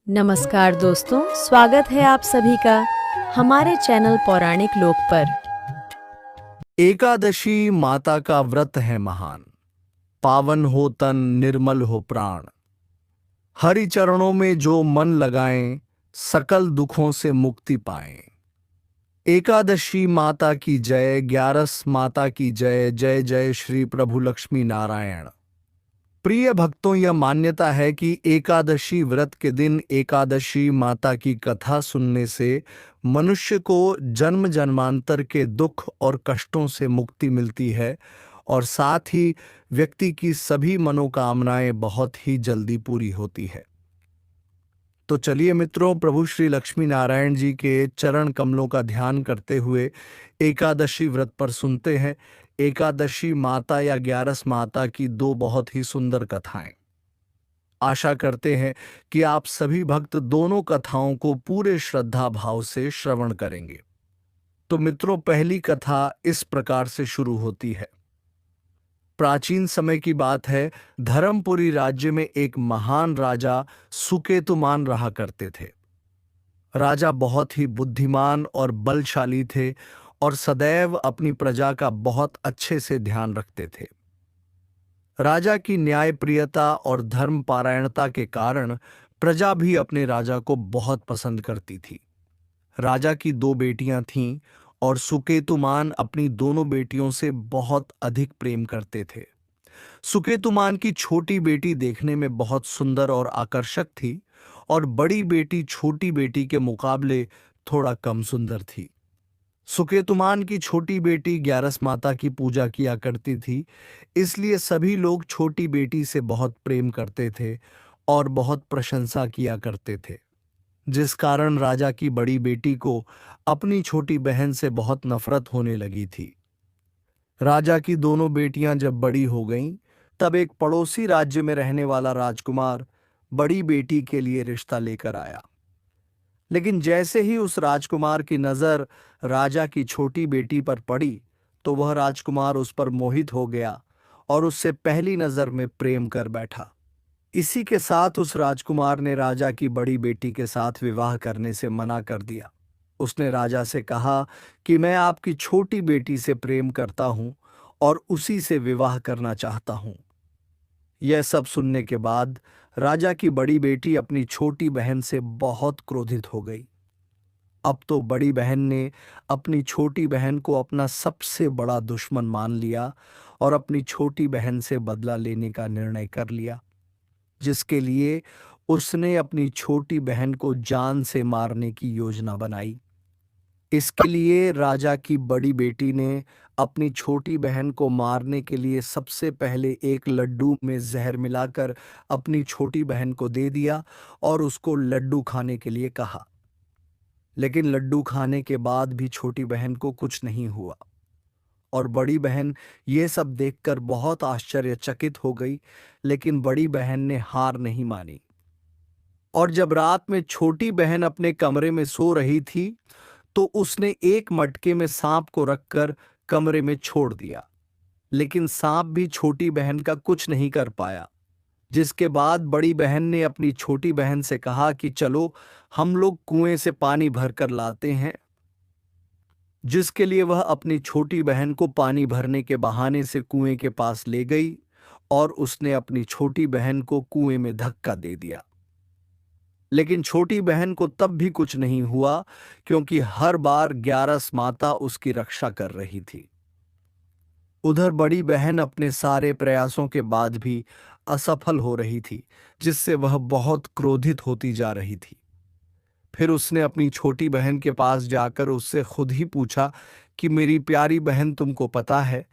नमस्कार दोस्तों, स्वागत है आप सभी का हमारे चैनल पौराणिक लोक पर। एकादशी माता का व्रत है महान, पावन हो तन निर्मल हो प्राण। हरि चरणों में जो मन लगाएं, सकल दुखों से मुक्ति पाएं। एकादशी माता की जय, ग्यारस माता की जय, जय जय श्री प्रभु लक्ष्मी नारायण। प्रिय भक्तों, यह मान्यता है कि एकादशी व्रत के दिन एकादशी माता की कथा सुनने से मनुष्य को जन्म जन्मांतर के दुख और कष्टों से मुक्ति मिलती है और साथ ही व्यक्ति की सभी मनोकामनाएं बहुत ही जल्दी पूरी होती है। तो चलिए मित्रों, प्रभु श्री लक्ष्मी नारायण जी के चरण कमलों का ध्यान करते हुए एकादशी व्रत पर सुनते हैं एकादशी माता या ग्यारस माता की दो बहुत ही सुंदर कथाएं। आशा करते हैं कि आप सभी भक्त दोनों कथाओं को पूरे श्रद्धा भाव से श्रवण करेंगे। तो मित्रों, पहली कथा इस प्रकार से शुरू होती है। प्राचीन समय की बात है, धर्मपुरी राज्य में एक महान राजा सुकेतुमान रहा करते थे। राजा बहुत ही बुद्धिमान और बलशाली थे और सदैव अपनी प्रजा का बहुत अच्छे से ध्यान रखते थे। राजा की न्यायप्रियता और धर्मपारायणता के कारण प्रजा भी अपने राजा को बहुत पसंद करती थी। राजा की दो बेटियां थीं और सुकेतुमान अपनी दोनों बेटियों से बहुत अधिक प्रेम करते थे। सुकेतुमान की छोटी बेटी देखने में बहुत सुंदर और आकर्षक थी और बड़ी बेटी छोटी बेटी के मुकाबले थोड़ा कम सुंदर थी। सुकेतुमान की छोटी बेटी ग्यारस माता की पूजा किया करती थी, इसलिए सभी लोग छोटी बेटी से बहुत प्रेम करते थे और बहुत प्रशंसा किया करते थे, जिस कारण राजा की बड़ी बेटी को अपनी छोटी बहन से बहुत नफरत होने लगी थी। राजा की दोनों बेटियां जब बड़ी हो गईं, तब एक पड़ोसी राज्य में रहने वाला राजकुमार बड़ी बेटी के लिए रिश्ता लेकर आया। लेकिन जैसे ही उस राजकुमार की नजर राजा की छोटी बेटी पर पड़ी, तो वह राजकुमार उस पर मोहित हो गया और उससे पहली नजर में प्रेम कर बैठा। इसी के साथ उस राजकुमार ने राजा की बड़ी बेटी के साथ विवाह करने से मना कर दिया। उसने राजा से कहा कि मैं आपकी छोटी बेटी से प्रेम करता हूं और उसी से विवाह करना चाहता हूं। यह सब सुनने के बाद राजा की बड़ी बेटी अपनी छोटी बहन से बहुत क्रोधित हो गई। अब तो बड़ी बहन ने अपनी छोटी बहन को अपना सबसे बड़ा दुश्मन मान लिया और अपनी छोटी बहन से बदला लेने का निर्णय कर लिया, जिसके लिए उसने अपनी छोटी बहन को जान से मारने की योजना बनाई। इसके लिए राजा की बड़ी बेटी ने अपनी छोटी बहन को मारने के लिए सबसे पहले एक लड्डू में जहर मिलाकर अपनी छोटी बहन को दे दिया और उसको लड्डू खाने के लिए कहा। लेकिन लड्डू खाने के बाद भी छोटी बहन को कुछ नहीं हुआ और बड़ी बहन ये सब देखकर बहुत आश्चर्यचकित हो गई। लेकिन बड़ी बहन ने हार नहीं मानी और जब रात में छोटी बहन अपने कमरे में सो रही थी, तो उसने एक मटके में सांप को रखकर कमरे में छोड़ दिया। लेकिन सांप भी छोटी बहन का कुछ नहीं कर पाया, जिसके बाद बड़ी बहन ने अपनी छोटी बहन से कहा कि चलो हम लोग कुएं से पानी भरकर लाते हैं, जिसके लिए वह अपनी छोटी बहन को पानी भरने के बहाने से कुएं के पास ले गई और उसने अपनी छोटी बहन को कुएं में धक्का दे दिया। लेकिन छोटी बहन को तब भी कुछ नहीं हुआ, क्योंकि हर बार ग्यारस माता उसकी रक्षा कर रही थी। उधर बड़ी बहन अपने सारे प्रयासों के बाद भी असफल हो रही थी, जिससे वह बहुत क्रोधित होती जा रही थी। फिर उसने अपनी छोटी बहन के पास जाकर उससे खुद ही पूछा कि मेरी प्यारी बहन, तुमको पता है,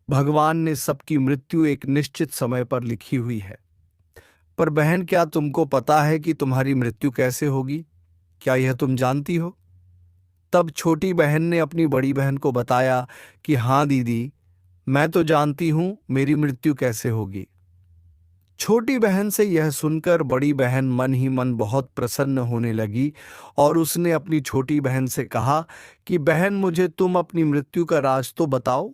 भगवान ने सबकी मृत्यु एक निश्चित समय पर लिखी हुई है, पर बहन क्या तुमको पता है कि तुम्हारी मृत्यु कैसे होगी? क्या यह तुम जानती हो? तब छोटी बहन ने अपनी बड़ी बहन को बताया कि हाँ दीदी, मैं तो जानती हूं मेरी मृत्यु कैसे होगी। छोटी बहन से यह सुनकर बड़ी बहन मन ही मन बहुत प्रसन्न होने लगी और उसने अपनी छोटी बहन से कहा कि बहन, मुझे तुम अपनी मृत्यु का राज तो बताओ।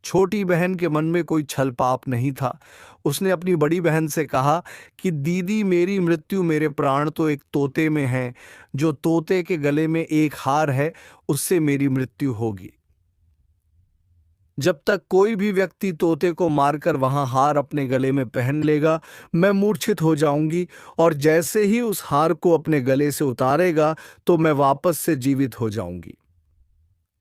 छोटी बहन के मन में कोई छल पाप नहीं था। उसने अपनी बड़ी बहन से कहा कि दीदी, मेरी मृत्यु, मेरे प्राण तो एक तोते में हैं। जो तोते के गले में एक हार है, उससे मेरी मृत्यु होगी। जब तक कोई भी व्यक्ति तोते को मारकर वहां हार अपने गले में पहन लेगा, मैं मूर्छित हो जाऊंगी, और जैसे ही उस हार को अपने गले से उतारेगा तो मैं वापस से जीवित हो जाऊंगी।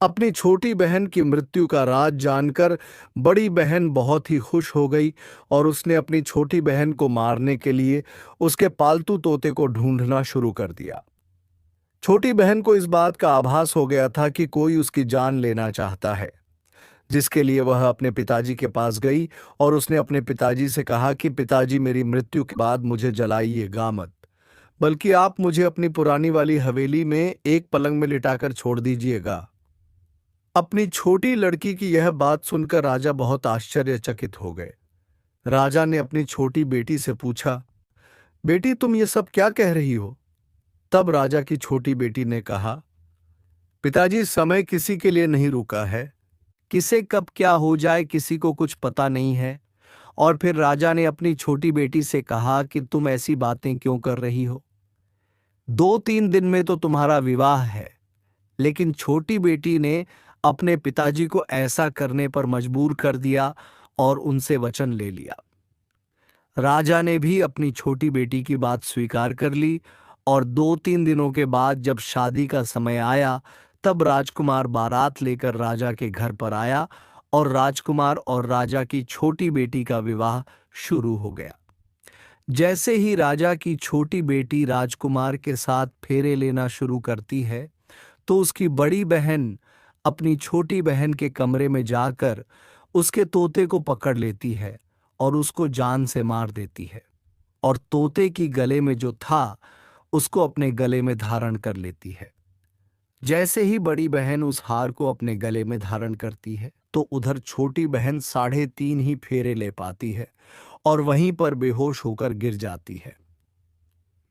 अपनी छोटी बहन की मृत्यु का राज जानकर बड़ी बहन बहुत ही खुश हो गई और उसने अपनी छोटी बहन को मारने के लिए उसके पालतू तोते को ढूंढना शुरू कर दिया। छोटी बहन को इस बात का आभास हो गया था कि कोई उसकी जान लेना चाहता है, जिसके लिए वह अपने पिताजी के पास गई और उसने अपने पिताजी से कहा कि पिताजी, मेरी मृत्यु के बाद मुझे जलाइएगा मत, बल्कि आप मुझे अपनी पुरानी वाली हवेली में एक पलंग में लिटाकर छोड़ दीजिएगा। अपनी छोटी लड़की की यह बात सुनकर राजा बहुत आश्चर्यचकित हो गए। राजा ने अपनी छोटी बेटी से पूछा, बेटी, तुम ये सब क्या कह रही हो? तब राजा की छोटी बेटी ने कहा, पिताजी, समय किसी के लिए नहीं रुका है। किसे कब क्या हो जाए किसी को कुछ पता नहीं है। और फिर राजा ने अपनी छोटी बेटी से कहा कि तुम ऐसी बातें क्यों कर रही हो? 2-3 दिन में तो तुम्हारा विवाह है। लेकिन छोटी बेटी ने अपने पिताजी को ऐसा करने पर मजबूर कर दिया और उनसे वचन ले लिया। राजा ने भी अपनी छोटी बेटी की बात स्वीकार कर ली और 2-3 दिनों के बाद जब शादी का समय आया, तब राजकुमार बारात लेकर राजा के घर पर आया और राजकुमार और राजा की छोटी बेटी का विवाह शुरू हो गया। जैसे ही राजा की छोटी बेटी राजकुमार के साथ फेरे लेना शुरू करती है, तो उसकी बड़ी बहन अपनी छोटी बहन के कमरे में जाकर उसके तोते को पकड़ लेती है और उसको जान से मार देती है, और तोते की गले में जो था उसको अपने गले में धारण कर लेती है। जैसे ही बड़ी बहन उस हार को अपने गले में धारण करती है, तो उधर छोटी बहन 3.5 ही फेरे ले पाती है और वहीं पर बेहोश होकर गिर जाती है।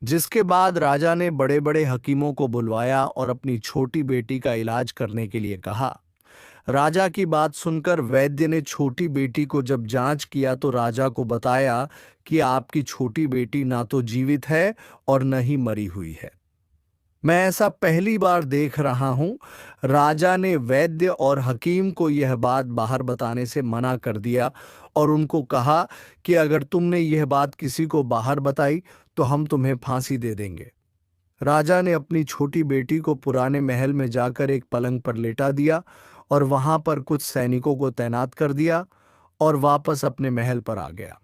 जिसके बाद राजा ने बड़े बड़े हकीमों को बुलवाया और अपनी छोटी बेटी का इलाज करने के लिए कहा। राजा की बात सुनकर वैद्य ने छोटी बेटी को जब जांच किया तो राजा को बताया कि आपकी छोटी बेटी ना तो जीवित है और न ही मरी हुई है। मैं ऐसा पहली बार देख रहा हूं। राजा ने वैद्य और हकीम को यह बात बाहर बताने से मना कर दिया और उनको कहा कि अगर तुमने यह बात किसी को बाहर बताई तो हम तुम्हें फांसी दे देंगे। राजा ने अपनी छोटी बेटी को पुराने महल में जाकर एक पलंग पर लेटा दिया और वहां पर कुछ सैनिकों को तैनात कर दिया और वापस अपने महल पर आ गया।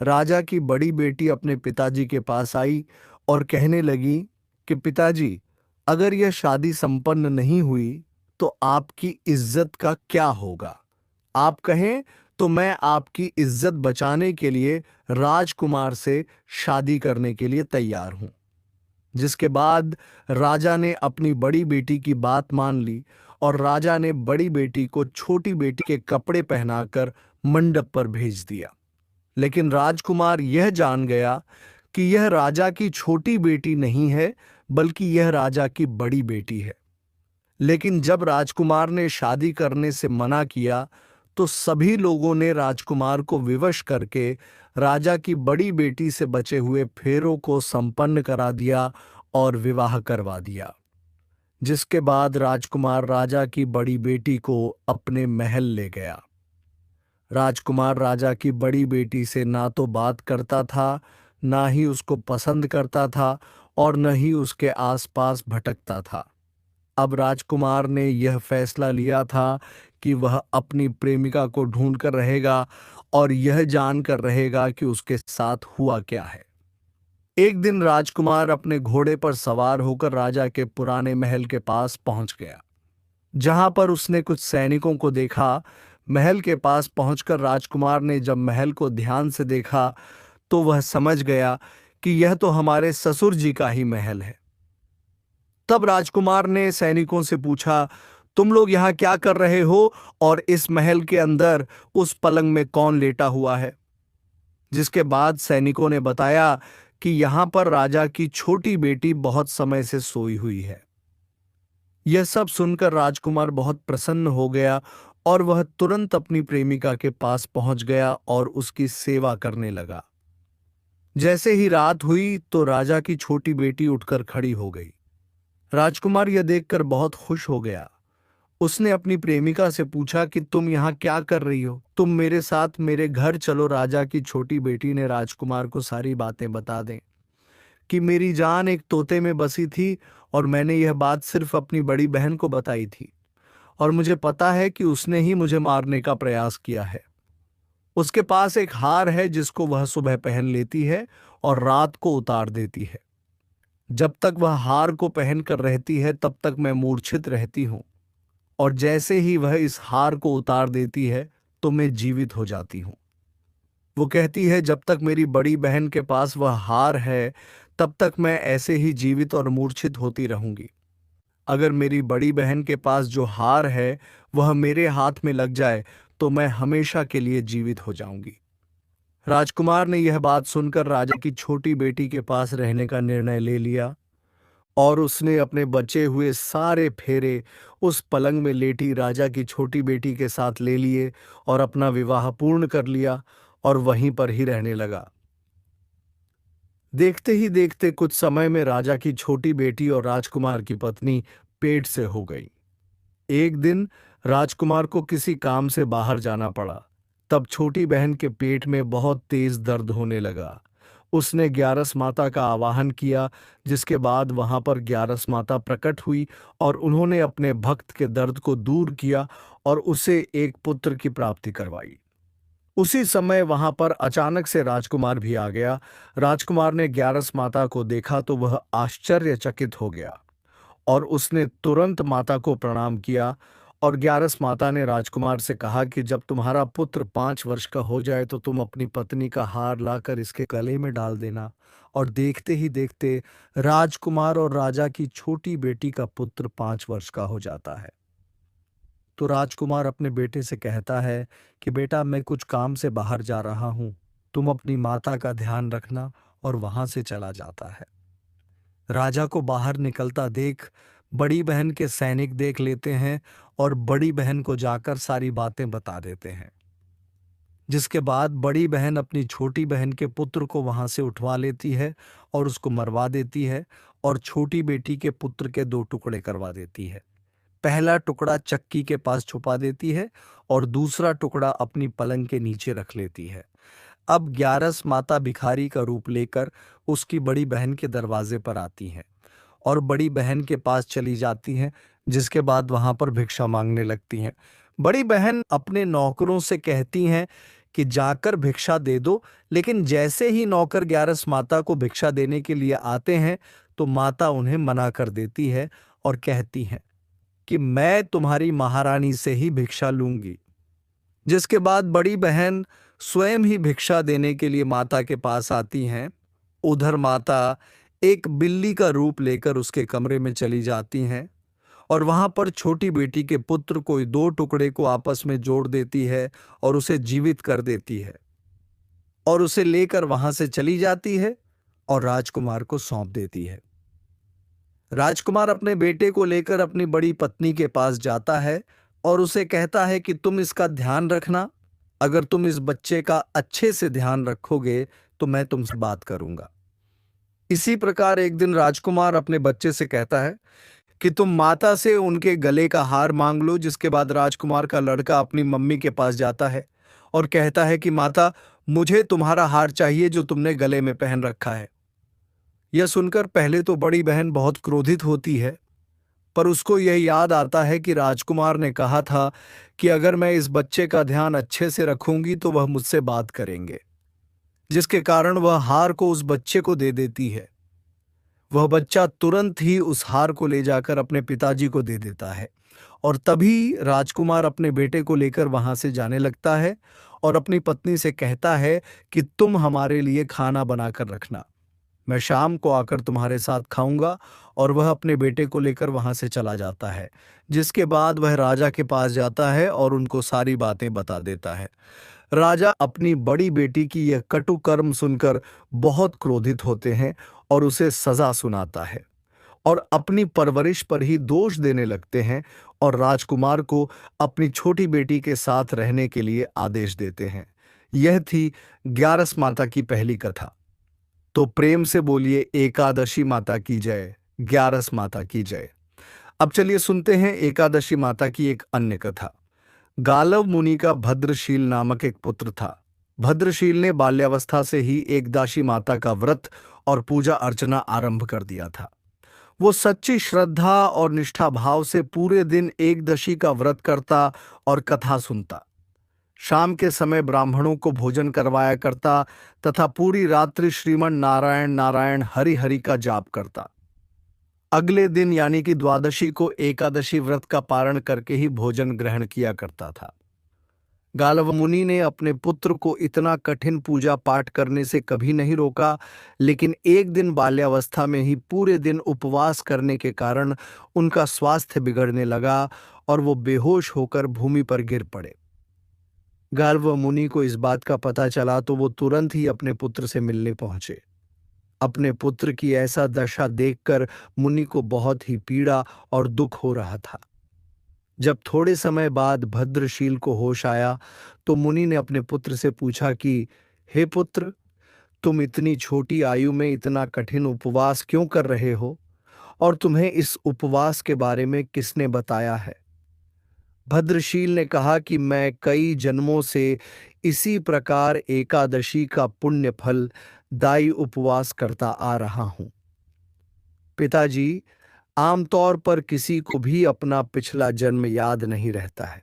राजा की बड़ी बेटी अपने पिताजी के पास आई और कहने लगी कि पिताजी, अगर यह शादी संपन्न नहीं हुई तो आपकी इज्जत का क्या होगा? आप कहें तो मैं आपकी इज्जत बचाने के लिए राजकुमार से शादी करने के लिए तैयार हूं। जिसके बाद राजा ने अपनी बड़ी बेटी की बात मान ली और राजा ने बड़ी बेटी को छोटी बेटी के कपड़े पहनाकर मंडप पर भेज दिया। लेकिन राजकुमार यह जान गया कि यह राजा की छोटी बेटी नहीं है, बल्कि यह राजा की बड़ी बेटी है। लेकिन जब राजकुमार ने शादी करने से मना किया तो सभी लोगों ने राजकुमार को विवश करके राजा की बड़ी बेटी से बचे हुए फेरों को संपन्न करा दिया और विवाह करवा दिया। जिसके बाद राजकुमार राजा की बड़ी बेटी को अपने महल ले गया। राजकुमार राजा की बड़ी बेटी से ना तो बात करता था, ना ही उसको पसंद करता था और न ही उसके आसपास भटकता था। अब राजकुमार ने यह फैसला लिया था कि वह अपनी प्रेमिका को ढूंढकर रहेगा और यह जानकर रहेगा कि उसके साथ हुआ क्या है। एक दिन राजकुमार अपने घोड़े पर सवार होकर राजा के पुराने महल के पास पहुंच गया, जहां पर उसने कुछ सैनिकों को देखा। महल के पास पहुंचकर राजकुमार ने जब महल को ध्यान से देखा तो वह समझ गया कि यह तो हमारे ससुर जी का ही महल है। तब राजकुमार ने सैनिकों से पूछा, तुम लोग यहाँ क्या कर रहे हो और इस महल के अंदर उस पलंग में कौन लेटा हुआ है? जिसके बाद सैनिकों ने बताया कि यहाँ पर राजा की छोटी बेटी बहुत समय से सोई हुई है। यह सब सुनकर राजकुमार बहुत प्रसन्न हो गया और वह तुरंत अपनी प्रेमिका के पास पहुंच गया और उसकी सेवा करने लगा। जैसे ही रात हुई तो राजा की छोटी बेटी उठकर खड़ी हो गई। राजकुमार यह देखकर बहुत खुश हो गया। उसने अपनी प्रेमिका से पूछा कि तुम यहाँ क्या कर रही हो? तुम मेरे साथ मेरे घर चलो। राजा की छोटी बेटी ने राजकुमार को सारी बातें बता दें कि मेरी जान एक तोते में बसी थी और मैंने यह बात सिर्फ अपनी बड़ी बहन को बताई थी और मुझे पता है कि उसने ही मुझे मारने का प्रयास किया है। उसके पास एक हार है जिसको वह सुबह पहन लेती है और रात को उतार देती है। जब तक वह हार को पहनकर रहती है तब तक मैं मूर्छित रहती हूँ और जैसे ही वह इस हार को उतार देती है तो मैं जीवित हो जाती हूँ। वो कहती है जब तक मेरी बड़ी बहन के पास वह हार है तब तक मैं ऐसे ही जीवित और मूर्छित होती रहूंगी। अगर मेरी बड़ी बहन के पास जो हार है वह मेरे हाथ में लग जाए तो मैं हमेशा के लिए जीवित हो जाऊंगी। राजकुमार ने यह बात सुनकर राजा की छोटी बेटी के पास रहने का निर्णय ले लिया और उसने अपने बचे हुए सारे फेरे उस पलंग में लेटी राजा की छोटी बेटी के साथ ले लिए और अपना विवाह पूर्ण कर लिया और वहीं पर ही रहने लगा। देखते ही देखते कुछ समय में राजा की छोटी बेटी और राजकुमार की पत्नी पेट से हो गई। एक दिन राजकुमार को किसी काम से बाहर जाना पड़ा। तब छोटी बहन के पेट में बहुत तेज दर्द होने लगा। उसने ग्यारस माता का आवाहन किया, जिसके बाद वहां पर ग्यारस माता प्रकट हुई और उन्होंने अपने भक्त के दर्द को दूर किया और उसे एक पुत्र की प्राप्ति करवाई। उसी समय वहां पर अचानक से राजकुमार भी आ गया। राजकुमार ने ग्यारस माता को देखा तो वह आश्चर्यचकित हो गया और उसने तुरंत माता को प्रणाम किया और ग्यारस माता ने राजकुमार से कहा कि जब तुम्हारा पुत्र 5 वर्ष का हो जाए तो तुम अपनी पत्नी का हार लाकर इसके गले में डाल देना। और देखते ही देखते राजकुमार और राजा की छोटी बेटी का पुत्र 5 वर्ष का हो जाता है। तो राजकुमार अपने बेटे से कहता है कि बेटा, मैं कुछ काम से बाहर जा रहा हूं, तुम अपनी माता का ध्यान रखना, और वहां से चला जाता है। राजा को बाहर निकलता देख बड़ी बहन के सैनिक देख लेते हैं और बड़ी बहन को जाकर सारी बातें बता देते हैं। जिसके बाद बड़ी बहन अपनी छोटी बहन के पुत्र को वहां से उठवा लेती है और उसको मरवा देती है और छोटी बेटी के पुत्र के 2 टुकड़े करवा देती है। पहला टुकड़ा चक्की के पास छुपा देती है और दूसरा टुकड़ा अपनी पलंग के नीचे रख लेती है। अब ग्यारस माता भिखारी का रूप लेकर उसकी बड़ी बहन के दरवाजे पर आती हैं और बड़ी बहन के पास चली जाती हैं, जिसके बाद वहां पर भिक्षा मांगने लगती हैं। बड़ी बहन अपने नौकरों से कहती हैं कि जाकर भिक्षा दे दो, लेकिन जैसे ही नौकर ग्यारस माता को भिक्षा देने के लिए आते हैं तो माता उन्हें मना कर देती है और कहती हैं कि मैं तुम्हारी महारानी से ही भिक्षा लूंगी। जिसके बाद बड़ी बहन स्वयं ही भिक्षा देने के लिए माता के पास आती हैं। उधर माता एक बिल्ली का रूप लेकर उसके कमरे में चली जाती हैं और वहां पर छोटी बेटी के पुत्र को 2 टुकड़े को आपस में जोड़ देती है और उसे जीवित कर देती है और उसे लेकर वहां से चली जाती है और राजकुमार को सौंप देती है। राजकुमार अपने बेटे को लेकर अपनी बड़ी पत्नी के पास जाता है और उसे कहता है कि तुम इसका ध्यान रखना, अगर तुम इस बच्चे का अच्छे से ध्यान रखोगे तो मैं तुमसे बात करूंगा। इसी प्रकार एक दिन राजकुमार अपने बच्चे से कहता है कि तुम माता से उनके गले का हार मांग लो। जिसके बाद राजकुमार का लड़का अपनी मम्मी के पास जाता है और कहता है कि माता, मुझे तुम्हारा हार चाहिए जो तुमने गले में पहन रखा है। यह सुनकर पहले तो बड़ी बहन बहुत क्रोधित होती है, पर उसको यह याद आता है कि राजकुमार ने कहा था कि अगर मैं इस बच्चे का ध्यान अच्छे से रखूंगी तो वह मुझसे बात करेंगे, जिसके कारण वह हार को उस बच्चे को दे देती है। वह बच्चा तुरंत ही उस हार को ले जाकर अपने पिताजी को दे देता है और तभी राजकुमार अपने बेटे को लेकर वहां से जाने लगता है और अपनी पत्नी से कहता है कि तुम हमारे लिए खाना बनाकर रखना, मैं शाम को आकर तुम्हारे साथ खाऊंगा। और वह अपने बेटे को लेकर वहां से चला जाता है। जिसके बाद वह राजा के पास जाता है और उनको सारी बातें बता देता है। राजा अपनी बड़ी बेटी की यह कटु कर्म सुनकर बहुत क्रोधित होते हैं और उसे सजा सुनाता है और अपनी परवरिश पर ही दोष देने लगते हैं और राजकुमार को अपनी छोटी बेटी के साथ रहने के लिए आदेश देते हैं। यह थी ग्यारस माता की पहली कथा। तो प्रेम से बोलिए एकादशी माता की जय, ग्यारस माता की जय। अब चलिए सुनते हैं एकादशी माता की एक अन्य कथा। गालव मुनि का भद्रशील नामक एक पुत्र था। भद्रशील ने बाल्यावस्था से ही एकदाशी माता का व्रत और पूजा अर्चना आरंभ कर दिया था। वो सच्ची श्रद्धा और निष्ठा भाव से पूरे दिन एकदशी का व्रत करता और कथा सुनता। शाम के समय ब्राह्मणों को भोजन करवाया करता तथा पूरी रात्रि श्रीमन नारायण नारायण हरि हरि का जाप करता। अगले दिन यानी कि द्वादशी को एकादशी व्रत का पारण करके ही भोजन ग्रहण किया करता था। गालव मुनि ने अपने पुत्र को इतना कठिन पूजा पाठ करने से कभी नहीं रोका, लेकिन एक दिन बाल्यावस्था में ही पूरे दिन उपवास करने के कारण उनका स्वास्थ्य बिगड़ने लगा और वो बेहोश होकर भूमि पर गिर पड़े। गालव मुनि को इस बात का पता चला तो वो तुरंत ही अपने पुत्र से मिलने पहुंचे। अपने पुत्र की ऐसा दशा देखकर मुनि को बहुत ही पीड़ा और दुख हो रहा था। जब थोड़े समय बाद भद्रशील को होश आया तो मुनि ने अपने पुत्र से पूछा कि हे पुत्र, तुम इतनी छोटी आयु में इतना कठिन उपवास क्यों कर रहे हो और तुम्हें इस उपवास के बारे में किसने बताया है? भद्रशील ने कहा कि मैं कई जन्मों से इसी प्रकार एकादशी का पुण्य फल दाई उपवास करता आ रहा हूं। पिताजी, आमतौर पर किसी को भी अपना पिछला जन्म याद नहीं रहता है।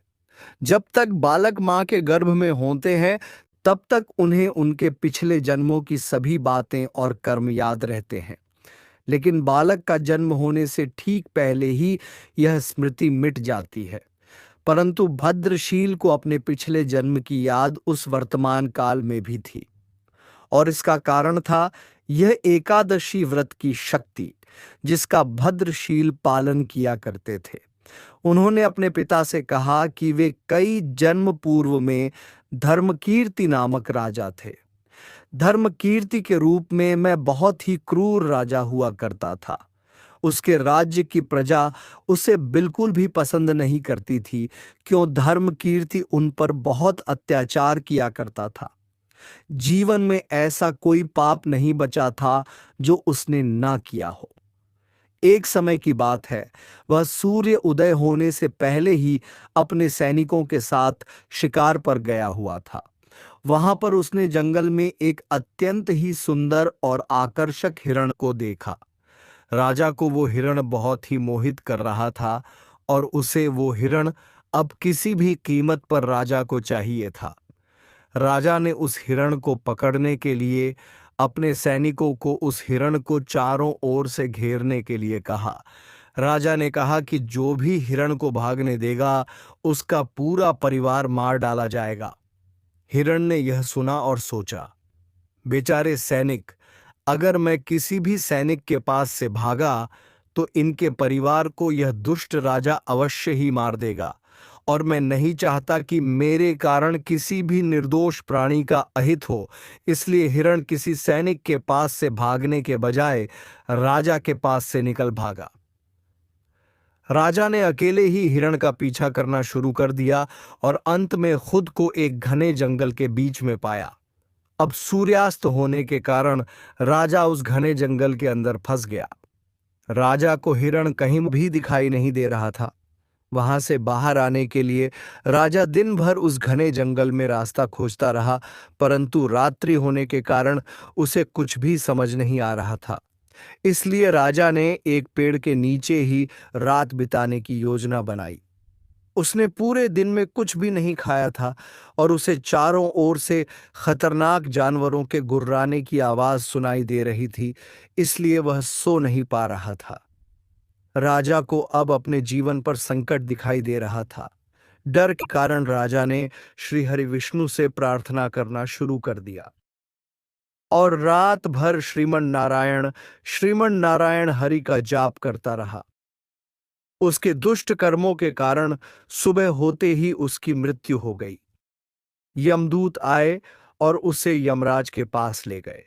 जब तक बालक मां के गर्भ में होते हैं तब तक उन्हें उनके पिछले जन्मों की सभी बातें और कर्म याद रहते हैं, लेकिन बालक का जन्म होने से ठीक पहले ही यह स्मृति मिट जाती है। परंतु भद्रशील को अपने पिछले जन्म की याद उस वर्तमान काल में भी थी और इसका कारण था यह एकादशी व्रत की शक्ति, जिसका भद्रशील पालन किया करते थे। उन्होंने अपने पिता से कहा कि वे कई जन्म पूर्व में धर्मकीर्ति नामक राजा थे। धर्मकीर्ति के रूप में मैं बहुत ही क्रूर राजा हुआ करता था। उसके राज्य की प्रजा उसे बिल्कुल भी पसंद नहीं करती थी, क्यों धर्मकीर्ति उन पर बहुत अत्याचार किया करता था। जीवन में ऐसा कोई पाप नहीं बचा था जो उसने ना किया हो। एक समय की बात है, वह सूर्य उदय होने से पहले ही अपने सैनिकों के साथ शिकार पर गया हुआ था। वहां पर उसने जंगल में एक अत्यंत ही सुंदर और आकर्षक हिरण को देखा। राजा को वो हिरण बहुत ही मोहित कर रहा था और उसे वो हिरण अब किसी भी कीमत पर राजा को चाहिए था। राजा ने उस हिरण को पकड़ने के लिए अपने सैनिकों को उस हिरण को चारों ओर से घेरने के लिए कहा। राजा ने कहा कि जो भी हिरण को भागने देगा उसका पूरा परिवार मार डाला जाएगा। हिरण ने यह सुना और सोचा, बेचारे सैनिक, अगर मैं किसी भी सैनिक के पास से भागा तो इनके परिवार को यह दुष्ट राजा अवश्य ही मार देगा और मैं नहीं चाहता कि मेरे कारण किसी भी निर्दोष प्राणी का अहित हो। इसलिए हिरण किसी सैनिक के पास से भागने के बजाय राजा के पास से निकल भागा। राजा ने अकेले ही हिरण का पीछा करना शुरू कर दिया और अंत में खुद को एक घने जंगल के बीच में पाया। अब सूर्यास्त होने के कारण राजा उस घने जंगल के अंदर फंस गया। राजा को हिरण कहीं भी दिखाई नहीं दे रहा था। वहां से बाहर आने के लिए राजा दिन भर उस घने जंगल में रास्ता खोजता रहा, परंतु रात्रि होने के कारण उसे कुछ भी समझ नहीं आ रहा था। इसलिए राजा ने एक पेड़ के नीचे ही रात बिताने की योजना बनाई। उसने पूरे दिन में कुछ भी नहीं खाया था और उसे चारों ओर से खतरनाक जानवरों के गुर्राने की आवाज सुनाई दे रही थी, इसलिए वह सो नहीं पा रहा था। राजा को अब अपने जीवन पर संकट दिखाई दे रहा था। डर के कारण राजा ने श्री हरि विष्णु से प्रार्थना करना शुरू कर दिया और रात भर श्रीमन नारायण हरि का जाप करता रहा। उसके दुष्ट कर्मों के कारण सुबह होते ही उसकी मृत्यु हो गई। यमदूत आए और उसे यमराज के पास ले गए।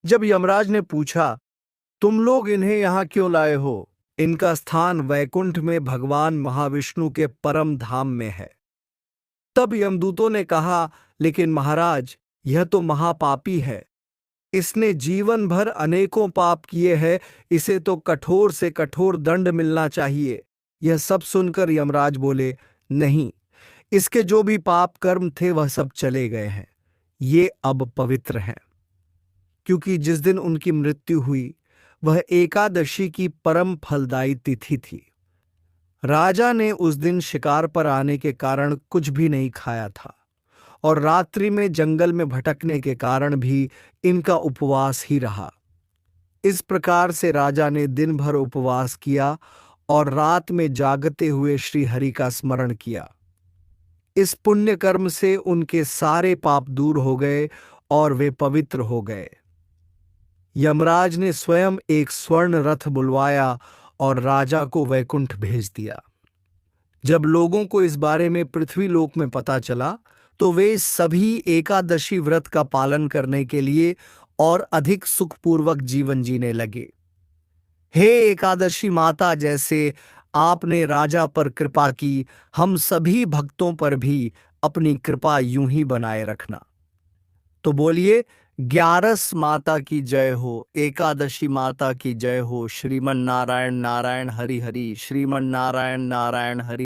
जब यमराज ने पूछा, तुम लोग इन्हें यहां क्यों लाए हो, इनका स्थान वैकुंठ में भगवान महाविष्णु के परम धाम में है। तब यमदूतों ने कहा, लेकिन महाराज, यह तो महापापी है, इसने जीवन भर अनेकों पाप किए हैं, इसे तो कठोर से कठोर दंड मिलना चाहिए। यह सब सुनकर यमराज बोले, नहीं, इसके जो भी पाप कर्म थे वह सब चले गए हैं, ये अब पवित्र हैं। क्योंकि जिस दिन उनकी मृत्यु हुई वह एकादशी की परम फलदायी तिथि थी। राजा ने उस दिन शिकार पर आने के कारण कुछ भी नहीं खाया था और रात्रि में जंगल में भटकने के कारण भी इनका उपवास ही रहा। इस प्रकार से राजा ने दिन भर उपवास किया और रात में जागते हुए श्री हरि का स्मरण किया। इस पुण्य कर्म से उनके सारे पाप दूर हो गए और वे पवित्र हो गए। यमराज ने स्वयं एक स्वर्ण रथ बुलवाया और राजा को वैकुंठ भेज दिया। जब लोगों को इस बारे में पृथ्वीलोक में पता चला तो वे सभी एकादशी व्रत का पालन करने के लिए और अधिक सुखपूर्वक जीवन जीने लगे। हे एकादशी माता, जैसे आपने राजा पर कृपा की, हम सभी भक्तों पर भी अपनी कृपा यूं ही बनाए रखना। तो बोलिए, 11 माता की जय हो, एकादशी माता की जय हो। श्रीमन नारायण नारायण हरि हरि, श्रीमन नारायण नारायण हरि।